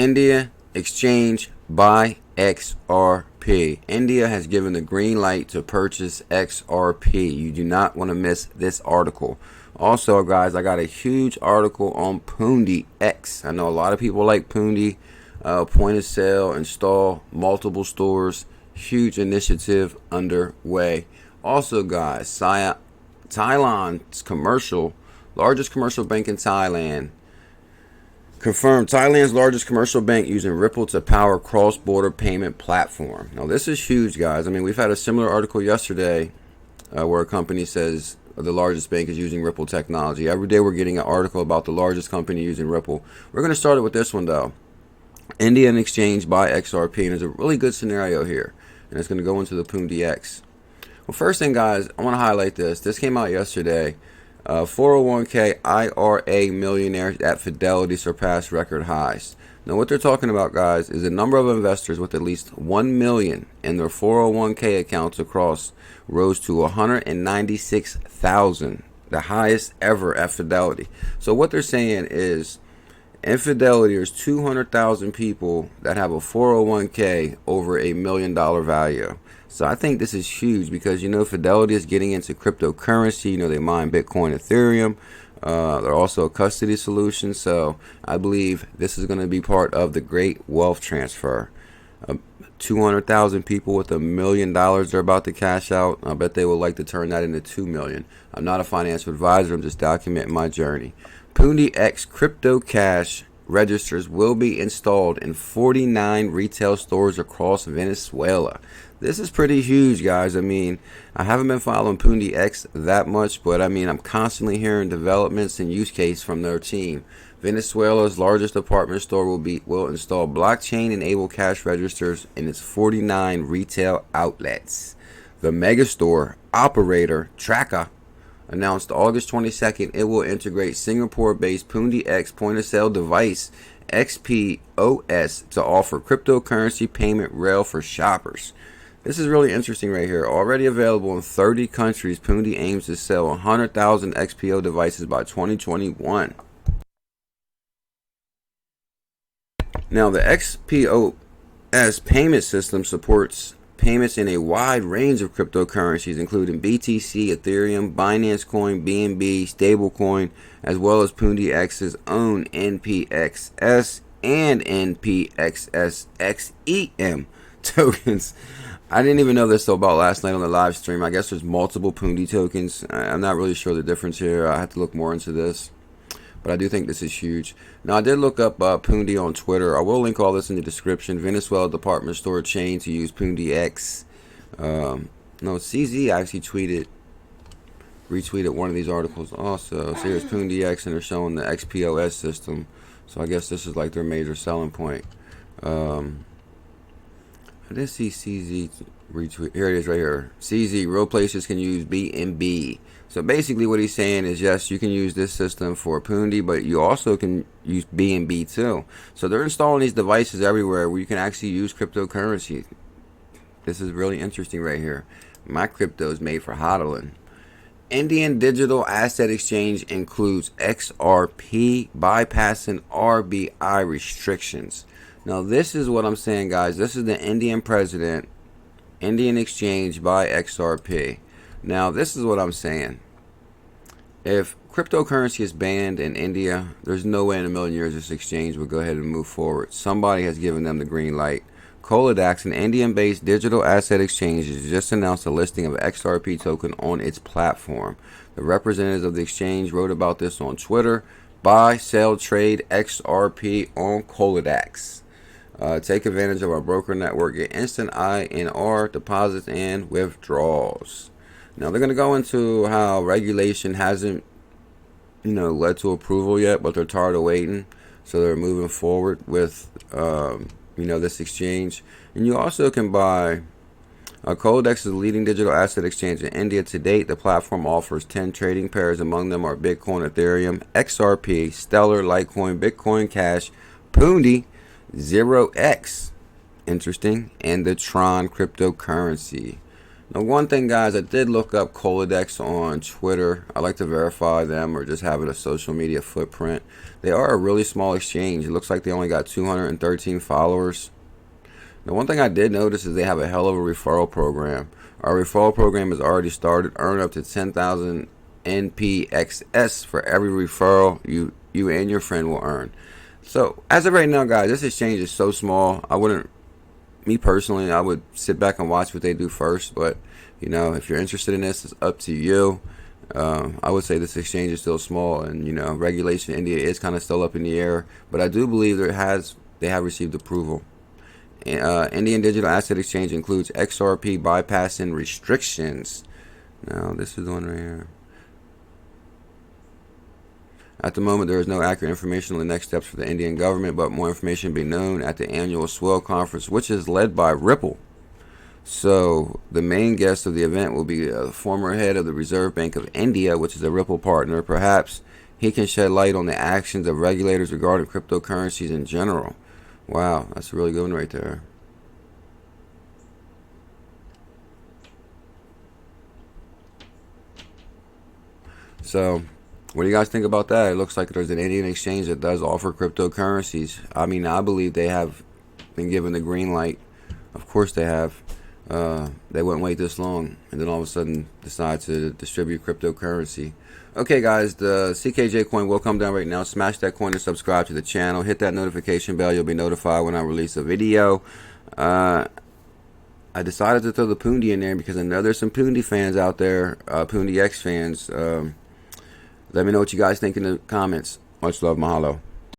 India exchange buy XRP. India has given the green light to purchase XRP. You do not want to miss this article. Also, guys, I got a huge article on PundiX. I know a lot of people like Pundi. Point of sale, install multiple stores. Huge initiative underway. Also, guys, Thailand's largest commercial bank in Thailand, confirmed Thailand's largest commercial bank using Ripple to power cross-border payment platform. Now, this is huge, guys. I mean, we've had a similar article yesterday where a company says the largest bank is using Ripple technology. Every day we're getting an article about the largest company using Ripple. We're going to start it with this one, though. Indian exchange buy XRP, and there's a really good scenario here, and it's going to go into the PundiX. Well, first thing, guys, I want to highlight this. This came out yesterday. 401k IRA millionaires at Fidelity surpassed record highs. Now, what they're talking about, guys, is the number of investors with at least 1 million in their 401k accounts across rose to 196,000, the highest ever at Fidelity. So what they're saying is, in Fidelity, there's 200,000 people that have a 401k over $1 million value. So I think this is huge because, Fidelity is getting into cryptocurrency. They mine Bitcoin, Ethereum. They're also a custody solution. So I believe this is going to be part of the great wealth transfer. 200,000 people with $1 million they're about to cash out. I bet they would like to turn that into 2 million. I'm not a financial advisor. I'm just documenting my journey. PundiX crypto cash registers will be installed in 49 retail stores across Venezuela. This is pretty huge, guys. I mean, I haven't been following PundiX that much, but I mean, I'm constantly hearing developments and use case from their team. Venezuela's largest department store will install blockchain-enabled cash registers in its 49 retail outlets. The megastore operator Tracker announced August 22nd it will integrate Singapore-based PundiX point-of-sale device X POS to offer cryptocurrency payment rail for shoppers. This is really interesting right here. Already available in 30 countries, Pundi aims to sell 100,000 XPO devices by 2021. Now, the X POS payment system supports payments in a wide range of cryptocurrencies, including BTC, Ethereum, Binance Coin, BNB, stablecoin, as well as PundiX's own NPXS and NPXS-XEM tokens. I didn't even know this till about last night on the live stream. I guess there's multiple Pundi tokens. I'm not really sure the difference here. I have to look more into this, but I do think this is huge. Now, I did look up Pundi on Twitter. I will link all this in the description. Venezuela department store chain to use PundiX. No, CZ actually retweeted one of these articles also. So here's PundiX, and they're showing the XPOS system. So I guess this is like their major selling point. I did see CZ retweet. Here it is right here. CZ, real places can use BNB. So basically what he's saying is, yes, you can use this system for Pundi, but you also can use BNB too. So they're installing these devices everywhere where you can actually use cryptocurrency. This is really interesting right here. My crypto is made for hodling. Indian digital asset exchange includes XRP, bypassing RBI restrictions. Now, this is what I'm saying, guys. This is the Indian president, Indian exchange by XRP. Now, this is what I'm saying. If cryptocurrency is banned in India, there's no way in a million years this exchange would go ahead and move forward. Somebody has given them the green light. PundiX, an Indian-based digital asset exchange, has just announced a listing of XRP token on its platform. The representatives of the exchange wrote about this on Twitter. Buy, sell, trade XRP on PundiX. Take advantage of our broker network. Get instant INR deposits and withdrawals. Now, they're going to go into how regulation hasn't, led to approval yet, but they're tired of waiting. So they're moving forward with, this exchange. And you also can buy. PundiX is the leading digital asset exchange in India. To date, the platform offers 10 trading pairs. Among them are Bitcoin, Ethereum, XRP, Stellar, Litecoin, Bitcoin Cash, Pundi, 0x, interesting, and the Tron cryptocurrency. Now, one thing, guys, I did look up Colodex on Twitter. I like to verify them or just have it a social media footprint. They are a really small exchange. It looks like they only got 213 followers. Now, one thing I did notice is they have a hell of a referral program. Our referral program has already started. Earn up to 10,000 NPXS for every referral you and your friend will earn. So, as of right now, guys, this exchange is so small. Me personally, I would sit back and watch what they do first. But, you know, if you're interested in this, it's up to you. I would say this exchange is still small, and, you know, regulation in India is kind of still up in the air. But I do believe they have received approval. Indian Digital Asset Exchange includes XRP bypassing restrictions. Now, this is the one right here. At the moment, there is no accurate information on the next steps for the Indian government, but more information will be known at the annual Swell Conference, which is led by Ripple. So, the main guest of the event will be the former head of the Reserve Bank of India, which is a Ripple partner. Perhaps he can shed light on the actions of regulators regarding cryptocurrencies in general. Wow, that's a really good one right there. So, what do you guys think about that? It looks like there's an Indian exchange that does offer cryptocurrencies. I mean, I believe they have been given the green light. Of course they have. They wouldn't wait this long and then all of a sudden decide to distribute cryptocurrency. Okay, guys, the CKJ coin will come down right now. Smash that coin and subscribe to the channel. Hit that notification bell. You'll be notified when I release a video. I decided to throw the Pundi in there because I know there's some Pundi fans out there, PundiX fans. Let me know what you guys think in the comments. Much love, mahalo.